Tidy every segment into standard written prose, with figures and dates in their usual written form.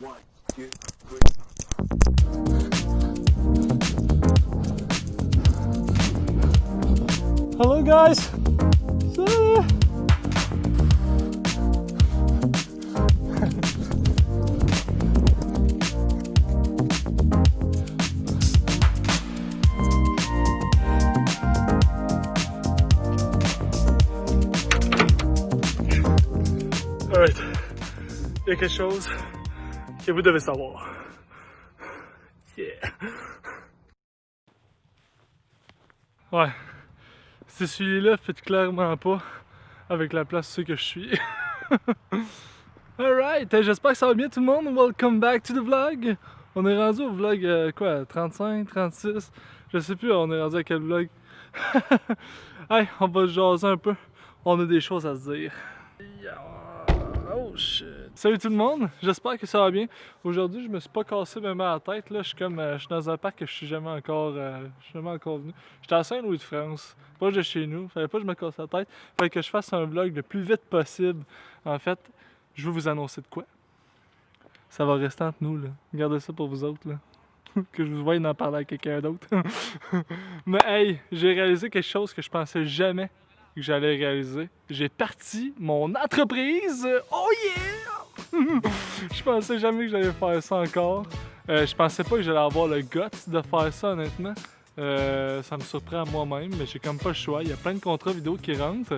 One, two, three. Hello guys! Alright, il y a quelque chose que vous devez savoir. Yeah! Ouais, celui-là fit clairement pas avec la place que je suis. Alright, j'espère que ça va bien tout le monde. Welcome back to the vlog. On est rendu au vlog 35, 36, je sais plus on est rendu à quel vlog. Hey, on va jaser un peu. On a des choses à se dire. Oh shit. Salut tout le monde, j'espère que ça va bien. Aujourd'hui, je me suis pas cassé même à la tête. Là. Je suis dans un parc que je suis jamais encore venu. J'étais à Saint-Louis-de-France, pas de chez nous. Fallait pas que je me casse la tête. Fallait que je fasse un vlog le plus vite possible. En fait, je vais vous annoncer de quoi. Ça va rester entre nous, là. Gardez ça pour vous autres, là. Que je vous voie en parler à quelqu'un d'autre. Mais hey, j'ai réalisé quelque chose que je pensais jamais que j'allais réaliser. J'ai parti mon entreprise! Oh yeah! Je pensais jamais que j'allais faire ça encore. Je pensais pas que j'allais avoir le guts de faire ça, honnêtement. Ça me surprend à moi-même, mais j'ai comme pas le choix. Il y a plein de contrats vidéo qui rentrent,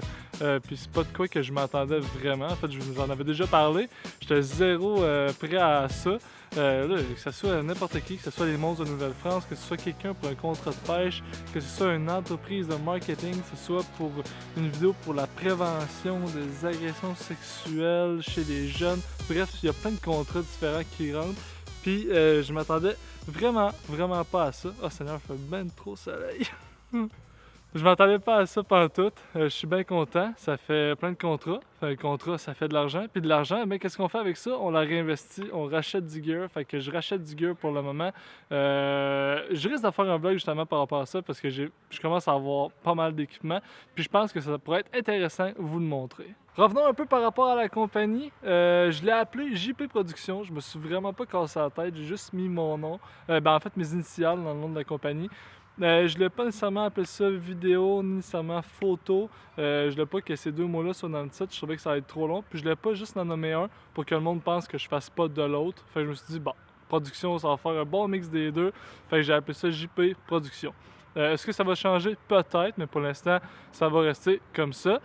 puis c'est pas de quoi que je m'attendais vraiment. En fait, je vous en avais déjà parlé. J'étais zéro prêt à ça. Là, que ce soit n'importe qui, que ce soit les monstres de Nouvelle-France, que ce soit quelqu'un pour un contrat de pêche, que ce soit une entreprise de marketing, que ce soit pour une vidéo pour la prévention des agressions sexuelles chez les jeunes. Bref, il y a plein de contrats différents qui rentrent. Puis je m'attendais vraiment pas à ça. Oh Seigneur, il fait ben trop soleil. Je m'attendais pas à ça pantoute. Je suis bien content. Ça fait plein de contrats. Fait, le contrat, ça fait de l'argent. Puis de l'argent, mais qu'est-ce qu'on fait avec ça? On la réinvestit, on rachète du gear. Fait que je rachète du gear pour le moment. Je risque de faire un vlog justement par rapport à ça parce que je commence à avoir pas mal d'équipements. Puis je pense que ça pourrait être intéressant de vous le montrer. Revenons un peu par rapport à la compagnie. Je l'ai appelé JP Productions. Je me suis vraiment pas cassé la tête. J'ai juste mis mon nom. En fait, mes initiales dans le nom de la compagnie. Je ne l'ai pas nécessairement appelé ça vidéo, ni nécessairement photo. Je ne l'ai pas que ces deux mots-là soient dans le titre. Je trouvais que ça allait être trop long. Puis je ne l'ai pas juste en nommé un pour que le monde pense que je fasse pas de l'autre. Fait que je me suis dit, bon, production, ça va faire un bon mix des deux. Fait que j'ai appelé ça JP Production. Est-ce que ça va changer? Peut-être, mais pour l'instant, ça va rester comme ça.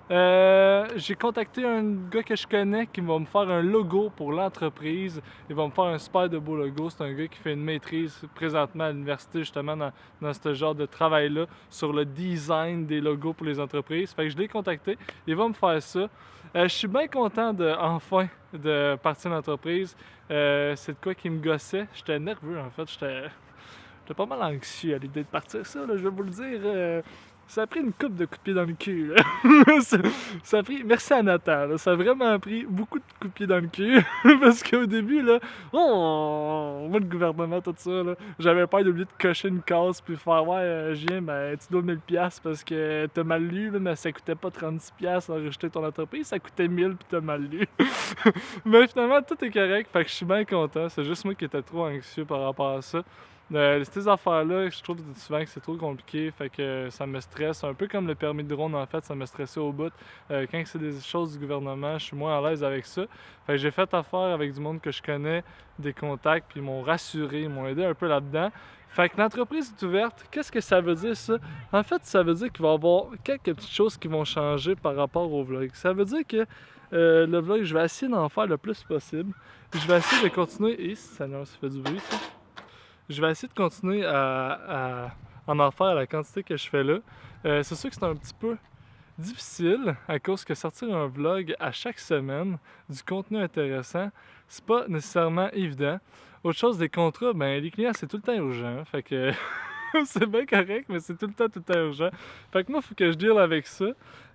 J'ai contacté un gars que je connais qui va me faire un logo pour l'entreprise. Il va me faire un super de beau logo. C'est un gars qui fait une maîtrise présentement à l'université justement dans ce genre de travail-là sur le design des logos pour les entreprises. Fait que je l'ai contacté. Il va me faire ça. Je suis bien content enfin de partir l'entreprise. C'est de quoi qui me gossait. J'étais nerveux en fait. J'étais pas mal anxieux à l'idée de partir ça, là, je vais vous le dire. Ça a pris une coupe de coups de pied dans le cul. Ça a pris. Merci à Nathan. Là, ça a vraiment pris beaucoup de coups de pied dans le cul. Parce qu'au début, là, oh, moi, le gouvernement, tout ça, là, j'avais peur d'oublier de cocher une case puis faire ouais, je viens, ben, tu dois 1000$ parce que t'as mal lu, là, mais ça coûtait pas 36$ enregistrer ton entreprise, ça coûtait 1000$ puis t'as mal lu. Mais finalement, tout est correct. Fait que je suis bien content. C'est juste moi qui étais trop anxieux par rapport à ça. Ces affaires-là, je trouve souvent que c'est trop compliqué, fait que ça me stresse. Un peu comme le permis de drone, en fait, ça me stressait au bout. Quand c'est des choses du gouvernement, je suis moins à l'aise avec ça. Fait que j'ai fait affaire avec du monde que je connais, des contacts, puis ils m'ont rassuré, ils m'ont aidé un peu là-dedans. Fait que l'entreprise est ouverte. Qu'est-ce que ça veut dire, ça? En fait, ça veut dire qu'il va y avoir quelques petites choses qui vont changer par rapport au vlog. Ça veut dire que le vlog, je vais essayer d'en faire le plus possible. Je vais essayer de continuer... Et ça fait du bruit, ça. Je vais essayer de continuer à en faire à la quantité que je fais là. C'est sûr que c'est un petit peu difficile à cause que sortir un vlog à chaque semaine, du contenu intéressant, c'est pas nécessairement évident. Autre chose, des contrats, ben les clients c'est tout le temps urgent, fait que c'est bien correct, mais c'est tout le temps urgent. Fait que moi, il faut que je deal avec ça.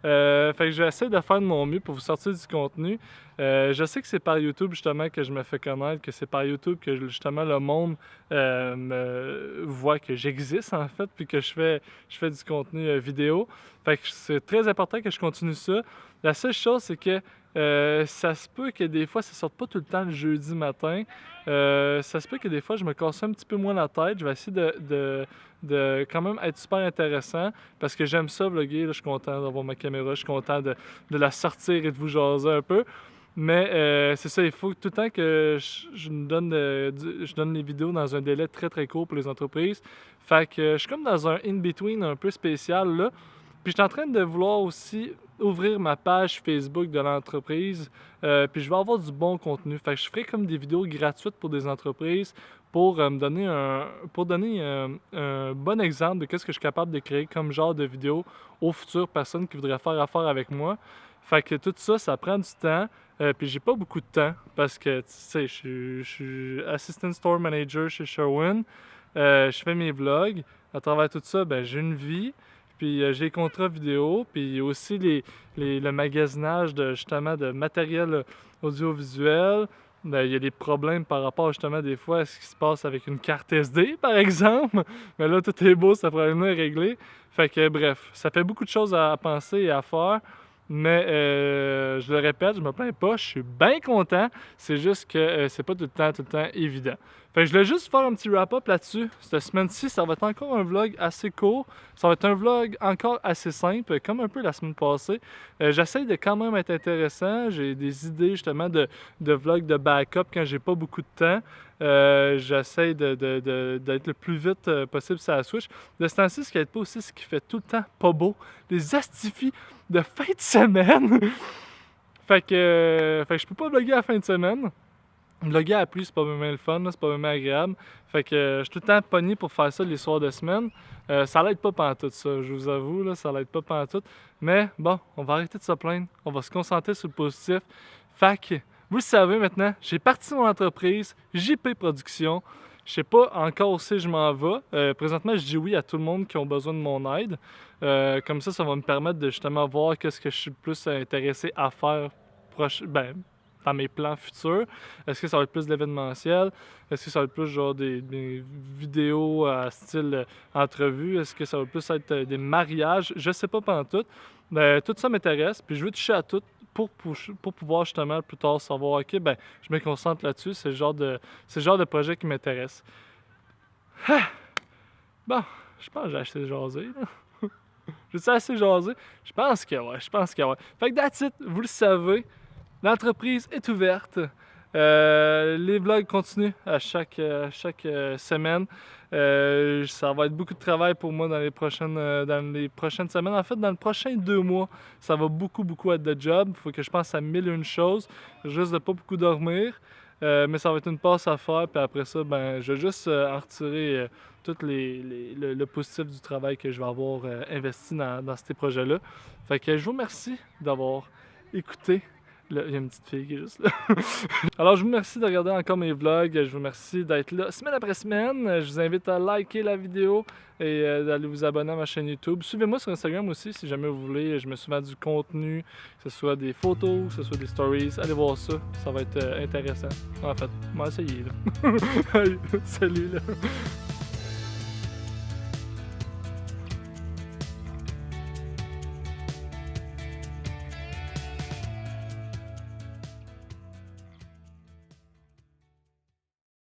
Fait que je vais essayer de faire de mon mieux pour vous sortir du contenu. Je sais que c'est par YouTube justement que je me fais connaître, que c'est par YouTube que justement le monde me voit que j'existe en fait, puis que je fais du contenu vidéo. Fait que c'est très important que je continue ça. La seule chose, c'est que Ça se peut que des fois, ça sorte pas tout le temps le jeudi matin. Ça se peut que des fois, je me casse un petit peu moins la tête. Je vais essayer de quand même être super intéressant parce que j'aime ça vlogger. Là, je suis content d'avoir ma caméra. Je suis content de la sortir et de vous jaser un peu. Mais c'est ça, il faut tout le temps que je donne les vidéos dans un délai très très court pour les entreprises. Fait que je suis comme dans un in-between un peu spécial là. Puis je suis en train de vouloir aussi ouvrir ma page Facebook de l'entreprise. Puis je vais avoir du bon contenu. Fait que je ferai comme des vidéos gratuites pour des entreprises pour me donner un bon exemple de qu'est-ce que je suis capable de créer comme genre de vidéo aux futures personnes qui voudraient faire affaire avec moi. Fait que tout ça, ça prend du temps. Puis j'ai pas beaucoup de temps parce que, tu sais, je suis assistant store manager chez Sherwin. Je fais mes vlogs. À travers tout ça, ben, j'ai une vie. Puis j'ai les contrats vidéo. Puis aussi le magasinage justement de matériel audiovisuel. Ben, il y a des problèmes par rapport justement des fois à ce qui se passe avec une carte SD, par exemple. Mais là, tout est beau, ça problème est réglé. Fait que bref, ça fait beaucoup de choses à penser et à faire. Mais je le répète, je me plains pas, je suis bien content. C'est juste que c'est pas tout le temps évident. Fait que je voulais juste faire un petit wrap-up là-dessus. Cette semaine-ci, ça va être encore un vlog assez court. Ça va être un vlog encore assez simple, comme un peu la semaine passée. J'essaye de quand même être intéressant. J'ai des idées justement de vlog de backup quand j'ai pas beaucoup de temps. J'essaie d'être le plus vite possible sur la Switch. De ce temps-ci, ce qui n'aide pas aussi, c'est qu'il fait tout le temps pas beau. Les astifies de fin de semaine. fait que je peux pas vlogger à la fin de semaine. Vlogger à la pluie, c'est pas vraiment le fun, là, c'est pas vraiment agréable. Fait que je suis tout le temps pogné pour faire ça les soirs de semaine. Ça l'aide pas pantoute, ça, je vous avoue, là, ça l'aide pas pantoute. Mais bon, on va arrêter de se plaindre. On va se concentrer sur le positif. Fait que, vous le savez maintenant, j'ai parti mon entreprise, JP Productions. Je sais pas encore si je m'en vais. Présentement, je dis oui à tout le monde qui ont besoin de mon aide. Comme ça va me permettre de justement voir qu'est-ce que je suis plus intéressé à faire dans mes plans futurs. Est-ce que ça va être plus de l'événementiel? Est-ce que ça va être plus genre des vidéos à style entrevue? Est-ce que ça va plus être des mariages? Je sais pas pantoute. Tout ça m'intéresse, puis je veux toucher à tout pour pouvoir justement plus tard savoir, ok, ben je me concentre là-dessus, c'est le genre de projet qui m'intéresse. Bon, je pense que j'ai assez jasé, là. J'ai assez jasé? Je pense que ouais. Fait que that's it, vous le savez. L'entreprise est ouverte. Les vlogs continuent à chaque semaine. Ça va être beaucoup de travail pour moi dans les prochaines semaines. En fait, dans les prochains 2 mois, ça va beaucoup être de job. Il faut que je pense à 1001 choses. Juste de pas beaucoup dormir. Mais ça va être une passe à faire. Puis après ça, ben, je vais juste en retirer tout le positif du travail que je vais avoir investi dans ces projets-là. Fait que je vous remercie d'avoir écouté. Là, il y a une petite fille qui est juste là. Alors, je vous remercie de regarder encore mes vlogs. Je vous remercie d'être là semaine après semaine. Je vous invite à liker la vidéo et d'aller vous abonner à ma chaîne YouTube. Suivez-moi sur Instagram aussi si jamais vous voulez. Je mets souvent du contenu, que ce soit des photos, que ce soit des stories. Allez voir ça. Ça va être intéressant. En fait, on va essayer là. Salut là.